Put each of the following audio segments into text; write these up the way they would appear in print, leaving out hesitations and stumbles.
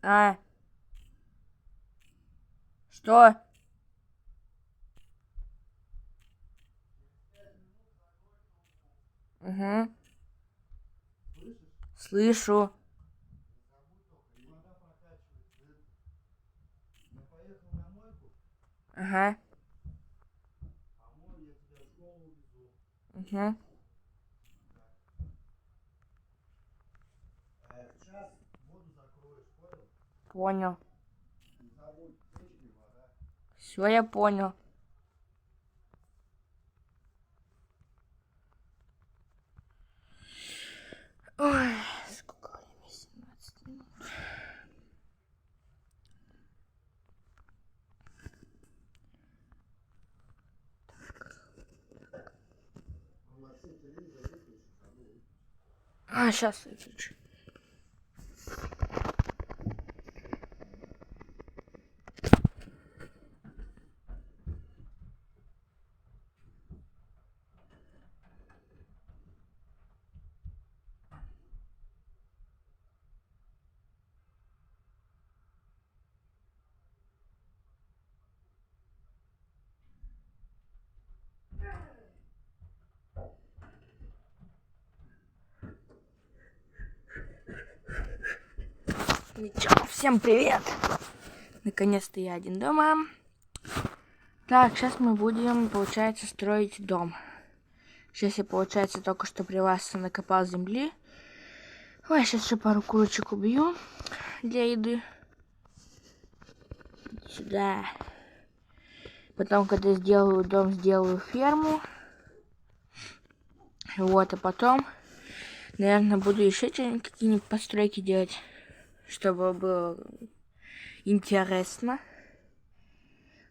А? Что? Угу. Слышу. Ага. Угу. Сейчас воду закроешь, понял? Понял. Не забудь, печки, вода. Все, я понял. Ой, сколько времени? 17 минут. Максим, телевизор выключи, забыл. А, сейчас выключу. Ничего, всем привет! Наконец-то я один дома. Так, сейчас мы будем, получается, строить дом. Сейчас я, получается, только что при вас накопал земли. Ой, сейчас еще пару курочек убью для еды. Сюда. Потом, когда сделаю дом, сделаю ферму. Вот, а потом, наверное, буду еще какие-нибудь постройки делать, чтобы было интересно.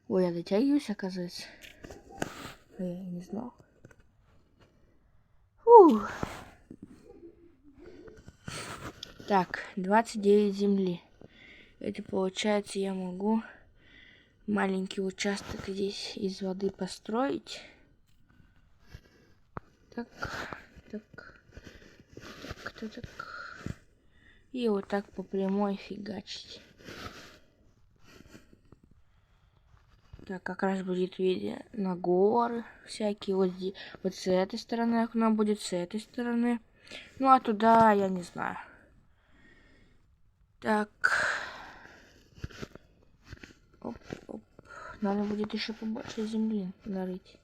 Ой, я дотягиваюсь, оказывается. Я не знал. Фух. Так, 29 земли. Это получается, я могу маленький участок здесь из воды построить. Так, так, так, так. И вот так по прямой фигачить. Так, как раз будет видно на горы всякие. Вот здесь, вот с этой стороны окно будет, с этой стороны. Ну, а туда я не знаю. Так. Оп, оп. Надо будет еще побольше земли нарыть.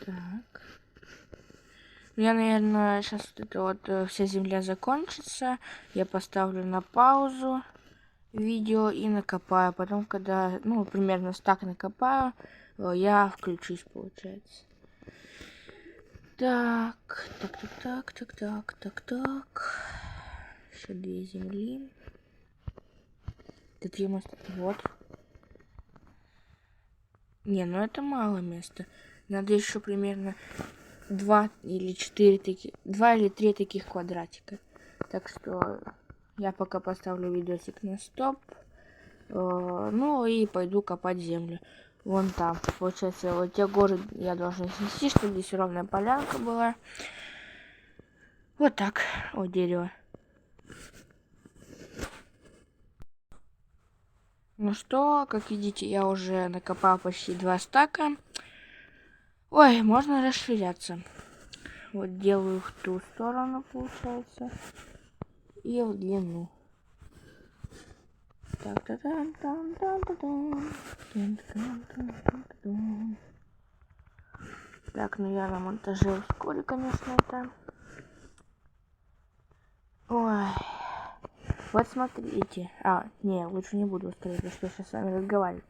Так. Я, наверное, сейчас вот это вот вся земля закончится. Я поставлю на паузу видео и накопаю. Потом, когда, ну, примерно стак накопаю, я включусь, получается. Так, так, так, так, так, так, так, так. Еще 2 земли. Какие места? Вот. Не, ну это мало места. Надо еще примерно 2 или 4 таких, 2 или 3 таких квадратика. Так что я пока поставлю видосик на стоп. Ну и пойду копать землю. Вон там. Получается, вот те горы я должен снести, чтобы здесь ровная полянка была. Вот так. О, дерево. Ну что, как видите, я уже накопал почти 2 стака. Ой, можно расширяться. Вот делаю в ту сторону, получается. И в длину. Так, так, ну я на монтаже ускорю, конечно, это. Ой. Вот смотрите. А, не, лучше не буду ускорять, потому что я сейчас с вами разговариваю.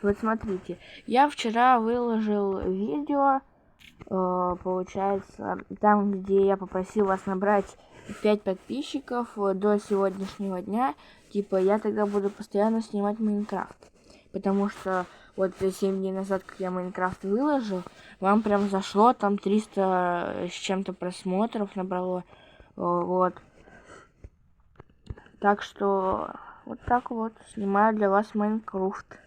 Вот смотрите. Я вчера выложил видео, получается, там, где я попросил вас набрать 5 подписчиков до сегодняшнего дня. Типа, я тогда буду постоянно снимать Майнкрафт. Потому что вот 7 дней назад, как я Майнкрафт выложил, вам прям зашло, там 300 с чем-то просмотров набрало. Вот. Так что вот так вот снимаю для вас Майнкрафт.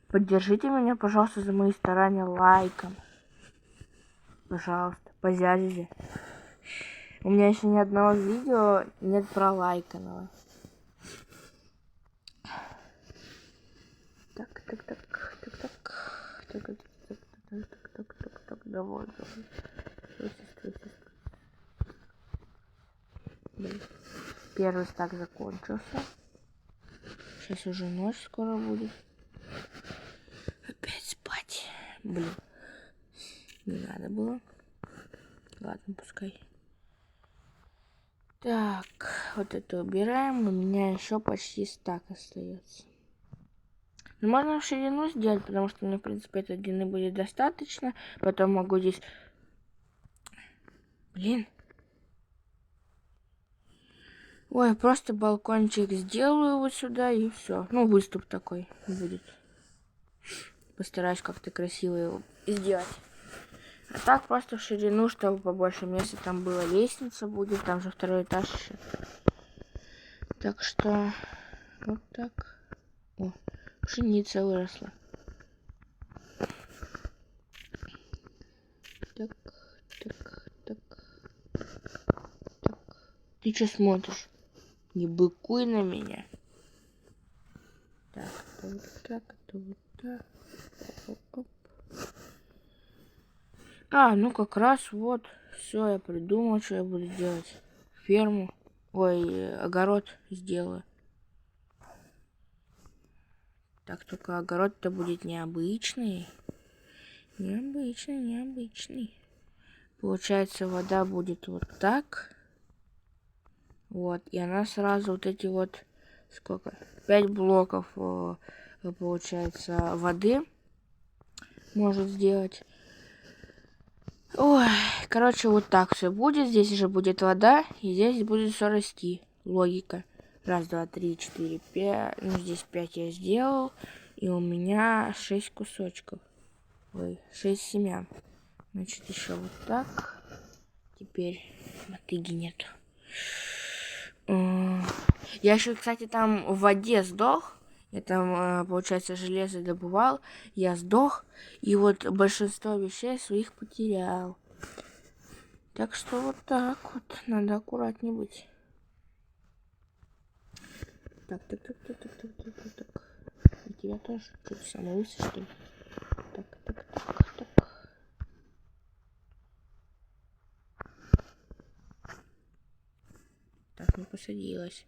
Поддержите меня, пожалуйста, за мои старания лайком. Пожалуйста, позязите. У меня еще ни одного видео нет пролайканного. Так, давай. Блин. Первый стак закончился. Сейчас уже ночь скоро будет. Опять спать. Блин. Не надо было. Ладно, пускай. Так, вот это убираем. У меня еще почти стак остается. Ну, можно в ширину сделать, потому что мне, в принципе, этой длины будет достаточно. Потом могу здесь... Блин. Ой, просто балкончик сделаю вот сюда и все. Ну, выступ такой будет. Постараюсь как-то красиво его сделать. А так просто в ширину, чтобы побольше места там было. Лестница будет, там же второй этаж еще. Так что вот так. О, пшеница выросла. Так. Ты что смотришь? Не быкуй на меня. Так, это вот так, это вот так. Оп. А, ну как раз вот. Все, я придумал, что я буду делать. Ферму. Ой, огород сделаю. Так, только огород-то будет необычный. Необычный. Получается, вода будет вот так. Вот. И она сразу вот эти вот... Сколько? 5 блоков, получается, воды может сделать. Ой, короче, вот так все будет. Здесь уже будет вода, и здесь будет все расти. Логика. 1, 2, 3, 4, 5. Ну, здесь 5 я сделал. И у меня 6 кусочков. Ой, 6 семян. Значит, еще вот так. Теперь мотыги нету. Я еще, кстати, там в воде сдох. Я там, получается, железо добывал. Я сдох. И вот большинство вещей своих потерял. Так что вот так вот. Надо аккуратнее быть. Так. И тебя тоже. Что ты самый лысый, что ли? Так. Так, не посадилась.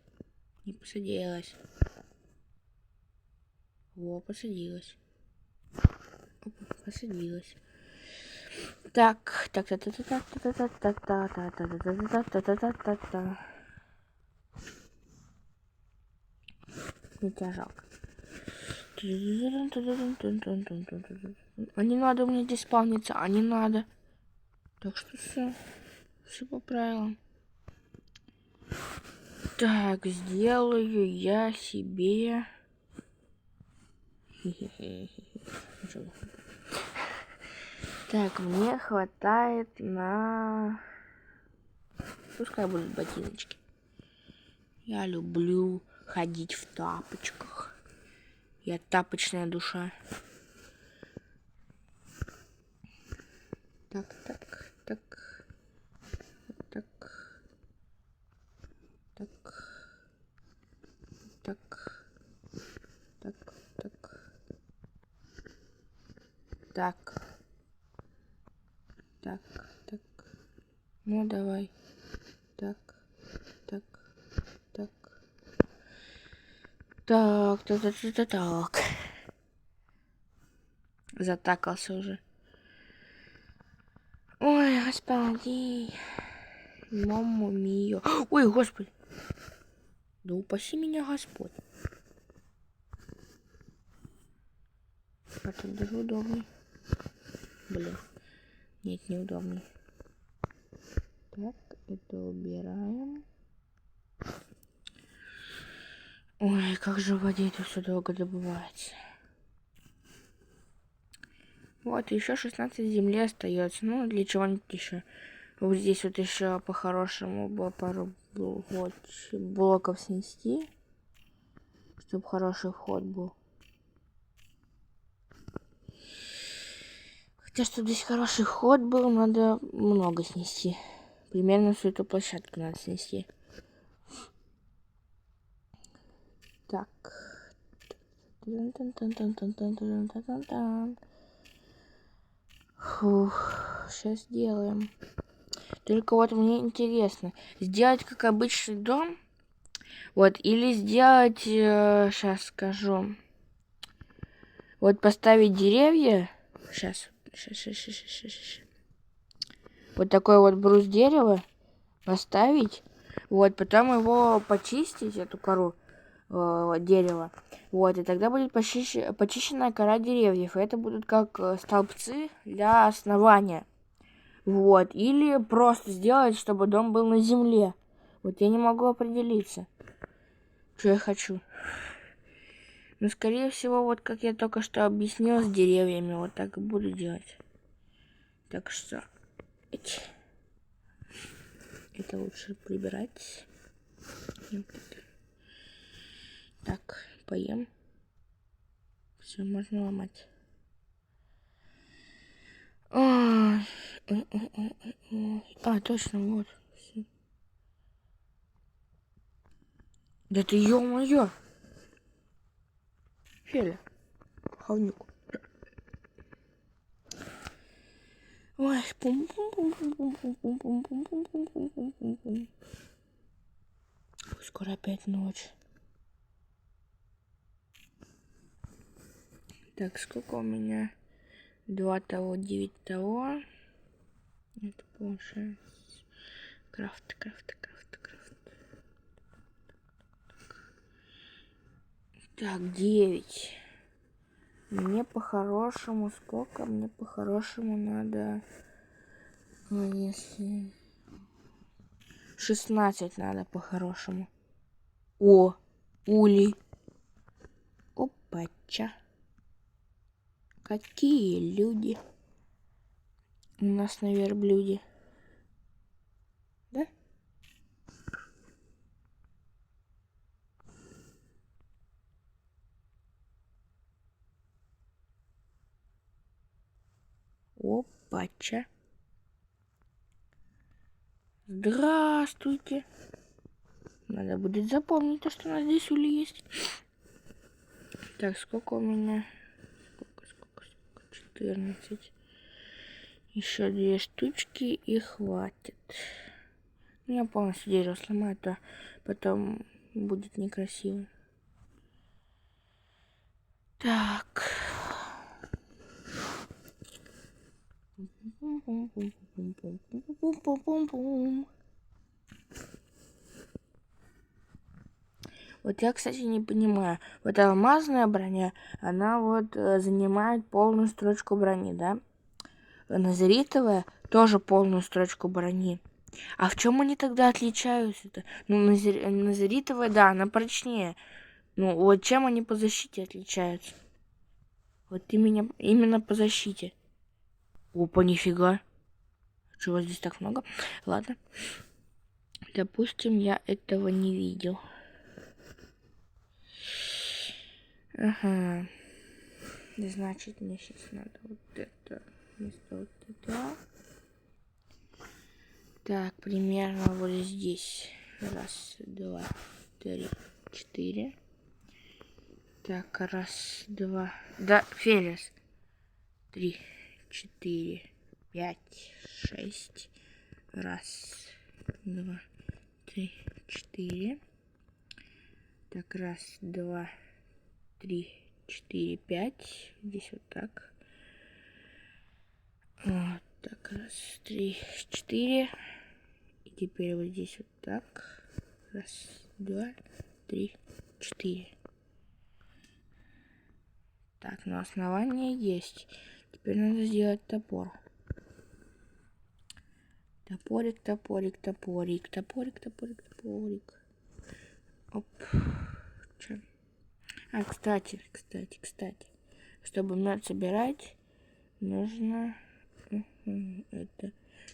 Во, посадилась. Посадилась. Так. Не тебя жалко. А не надо мне здесь спавниться, а не надо. Так что все по правилам. Так, сделаю я себе... Так, мне хватает на... Пускай будут ботиночки. Я люблю ходить в тапочках. Я тапочная душа. Так. Ну, давай. Так. Затакался уже. Ой, господи. Мамма мия. Ой, господи. Да упаси меня, Господь. А тут даже удобный. Блин. Нет, неудобный. Так, это убираем. Ой, как же в воде это все долго добывается. Вот, еще 16 земли остается. Ну, для чего-нибудь еще. Вот здесь вот еще по-хорошему было пару блоков снести. Чтобы хороший вход был. Хотя, чтобы здесь хороший вход был, надо много снести. Примерно всю эту площадку надо снести. Так. Фух, сейчас сделаем. Только вот мне интересно, сделать как обычный дом, вот, или сделать, сейчас скажу, вот поставить деревья, сейчас, вот такой вот брус дерева поставить, вот, потом его почистить, эту кору дерева, вот, и тогда будет почищенная кора деревьев, и это будут как столбцы для основания. Вот. Или просто сделать, чтобы дом был на земле. Вот я не могу определиться, что я хочу. Но, скорее всего, вот как я только что объяснил с деревьями, вот так и буду делать. Так что это лучше прибирать. Так, поем. Все, можно ломать. А, точно, вот. Всё. Да ты ё-моё! Феля, хавнюк. Ой, пум-пум-пум-пум-пум-пум-пум-пум-пум-пум-пум. Скоро опять ночь. Так, сколько у меня? 2 того, 9 того. Это получается. Крафт. Так, 9. Мне по-хорошему сколько? Мне по-хорошему надо... если... 16 надо по-хорошему. О, улей. Опача. Какие люди у нас на верблюде. Да? Опача. Здравствуйте. Надо будет запомнить то, что у нас здесь улей есть. Так, сколько у меня? Сколько? 14. Еще 2 штучки и хватит. Ну, я полностью дерево сломаю, то потом будет некрасиво. Так. Вот я, кстати, не понимаю. Вот алмазная броня, она вот занимает полную строчку брони, да? Назаритовая тоже полную строчку брони. А в чем они тогда отличаются-то? Ну, назаритовая, да, она прочнее. Ну, вот чем они по защите отличаются? Вот именно по защите. Опа, нифига. Чего здесь так много? Ладно. Допустим, я этого не видел. Ага. Значит, мне сейчас надо вот это вместо вот этого. Так, примерно вот здесь. 1, 2, 3, 4. Так, 1, 2. Да, Фелис. 3, 4, 5, 6. 1, 2, 3, 4. Так, 1, 2, 3, 4, 5. Здесь вот так. Вот так, 1, 3, 4. И теперь вот здесь вот так. 1, 2, 3, 4. Так, но основание есть. Теперь надо сделать топор. Топорик. Оп. Че? А, кстати. Чтобы мед собирать, нужно это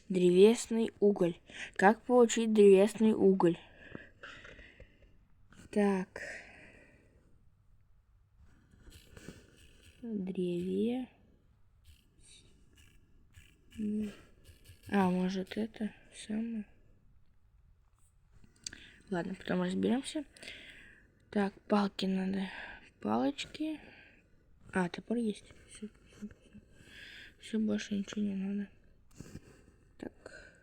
древесный уголь. Как получить древесный уголь? Так. Древе. А, может это? самое. Ладно, потом разберемся. Так, палки надо. Палочки. А, топор есть. Все, больше ничего не надо. Так.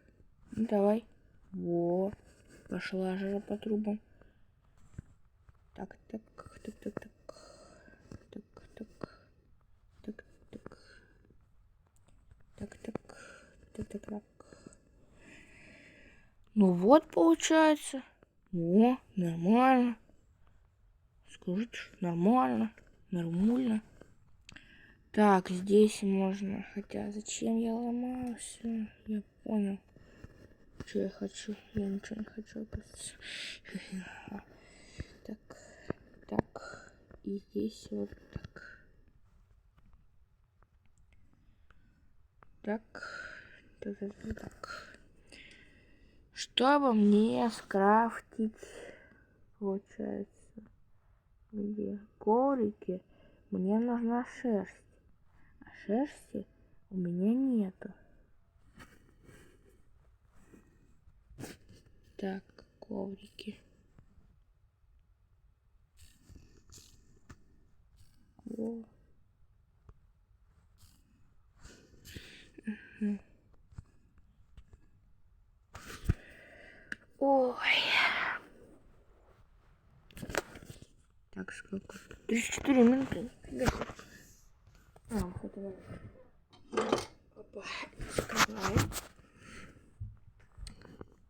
Ну, давай. Во. Пошла жара по трубам. Так. Так. Ну вот, получается. О, нормально. Скажите, нормально. Нормально. Так, здесь можно. Хотя зачем я ломаю все? Я понял. Что я хочу? Я ничего не хочу, оказывается. Так. И здесь вот так. Так. Чтобы мне скрафтить, получается, где коврики, мне нужна шерсть. А шерсти у меня нету. Так, коврики. Во. Ой. Так, сколько? 34 минуты. Вот это. Опа. Закрываем.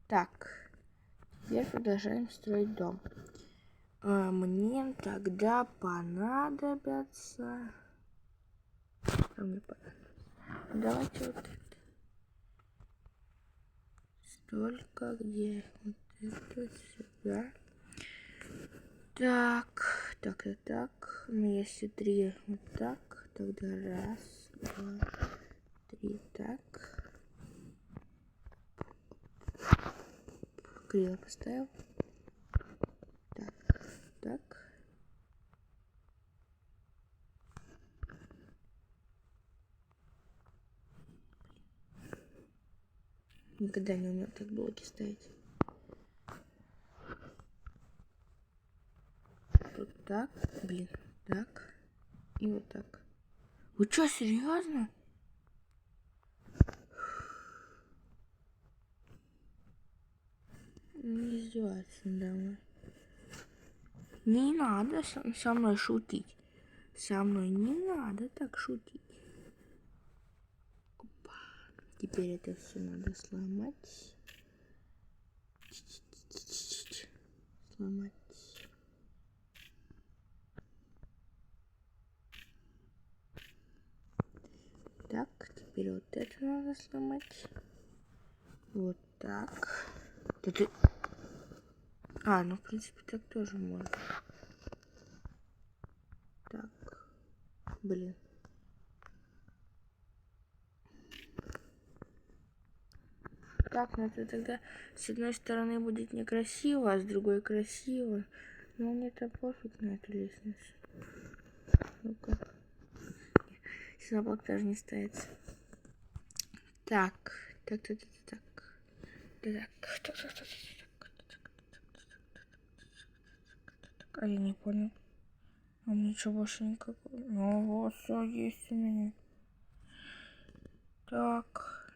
Так. Теперь продолжаем строить дом. Мне тогда понадобятся... Что мне понадобится? Давайте вот это. Столько, где вот это сюда. Так. Ну, если 3 вот так, тогда 1, 2, 3, так. Криво поставил. Так. Никогда не умел так блоки ставить. Вот так, так. И вот так. Вы что, серьезно? Не издеваться надо мной. Не надо со мной шутить. Со мной не надо так шутить. Опа. Теперь это все надо сломать. Сломать. Так, теперь вот это надо сломать. Вот так. Ну, в принципе, так тоже можно. Так. Блин. Так, ну это тогда с одной стороны будет некрасиво, а с другой красиво. Но мне-то пофиг на эту лестницу. Ну-ка. Собак даже не ставится. Так. А я не понял. А мне ничего больше никакого. Ну вот, все есть у меня. Так.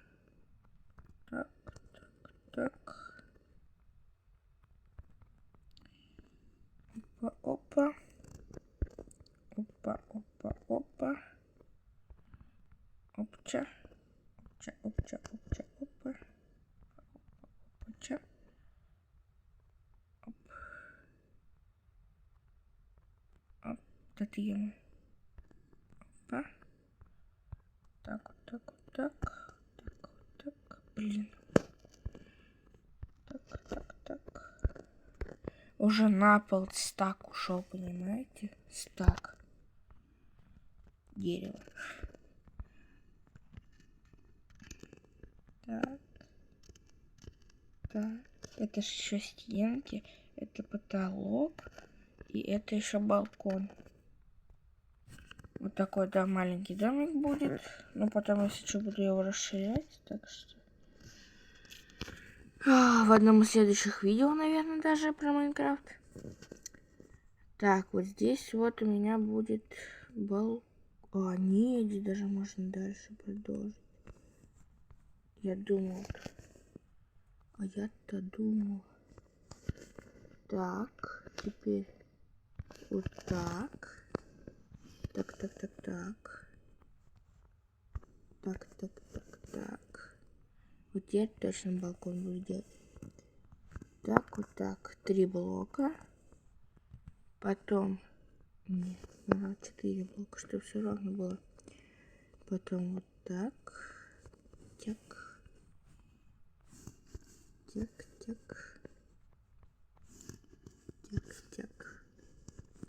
Опа. Опча. Опа. Опча. Оп. Это ему. Опа. Так. Блин. Так. Уже на пол стак ушел, понимаете? Стак. Дерево. Так. Это еще стенки. Это потолок. И это еще балкон. Вот такой, да, маленький домик будет. Но потом, если что, буду его расширять. Так что... В одном из следующих видео, наверное, даже про Майнкрафт. Так, вот здесь вот у меня будет нет, здесь даже можно дальше продолжить. Я думал. А я-то думал. Так, теперь вот так. Так. Так. Вот теперь точно балкон буду делать. Так, вот так. 3 блока. Потом... Нет, надо 4 блока, чтобы все равно было. Потом вот так. Тяк.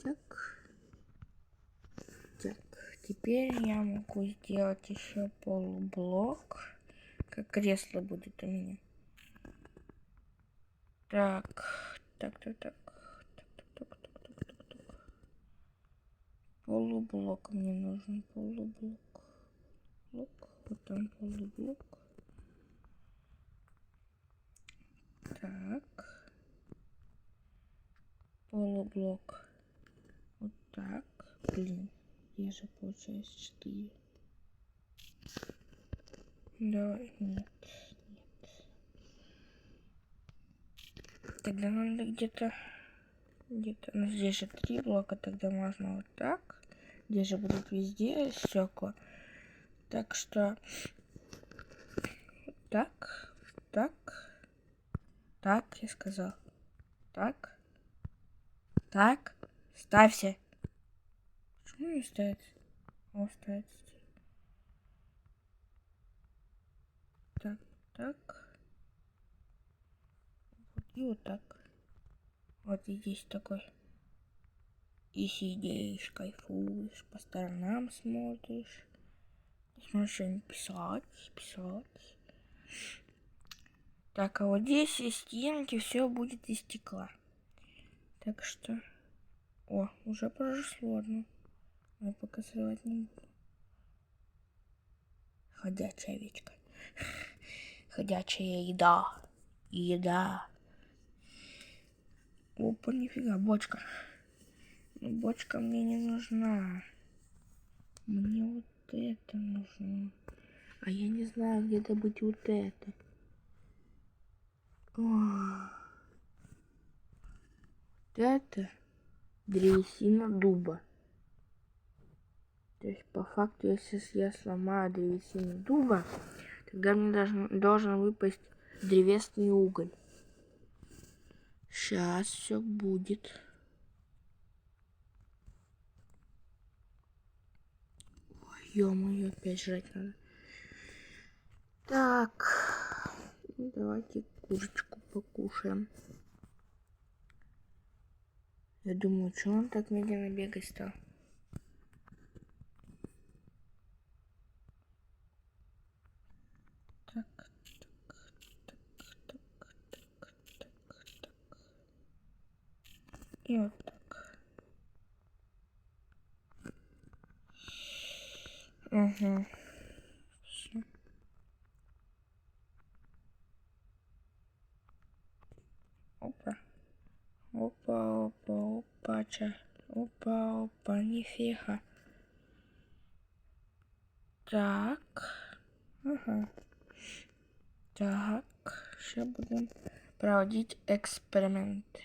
Так. Теперь я могу сделать еще полублок. Как кресло будет у меня. Так. Полублок мне нужен. Полублок. Вот там полублок. Так. Полублок. Вот так. Блин. Я же получается 4. Давай. Нет. Тогда надо где-то... Ну, здесь же 3 блока. Тогда можно вот так. Здесь же будут везде стекла. Так что... Так, я сказал. Так, ставься. Почему не ставится? О, ставится. Так. Вот и вот так. Вот и здесь такой. И сидишь, кайфуешь, по сторонам смотришь. Можешь что-нибудь писать. Так, а вот здесь из стенки все будет из стекла. Так что... О, уже проросло одно. Я пока срывать не буду. Ходячая овечка. Ходячая еда. Опа, нифига, бочка. Но бочка мне не нужна. Мне вот это нужно. А я не знаю, где добыть вот это. Вот это древесина дуба. То есть, по факту, если я сломаю древесину дуба, тогда мне должен выпасть древесный уголь. Сейчас все будет. Ой, ё-моё, опять жрать надо. Так, давайте курочку покушаем. Я думаю, что он так медленно бегать стал? Так. И вот так. Угу. Все. Опача. Опа, нифига. Так. Ага. Так. Сейчас будем проводить эксперименты.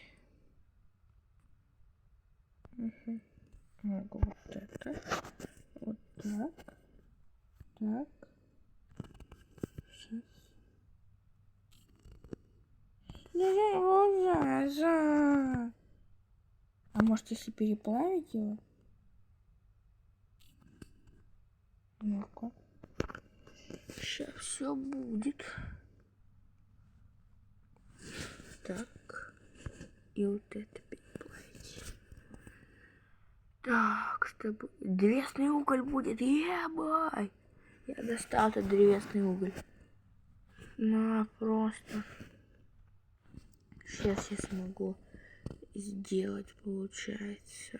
Угу. Могу вот это. Вот так. Так. Сейчас. А может, если переплавить его? Ну-ка. Сейчас все будет. Так. И вот это переплавить. Так, чтобы... Древесный уголь будет. Ебай! Я достал этот древесный уголь. На, просто. Сейчас я смогу сделать, получается.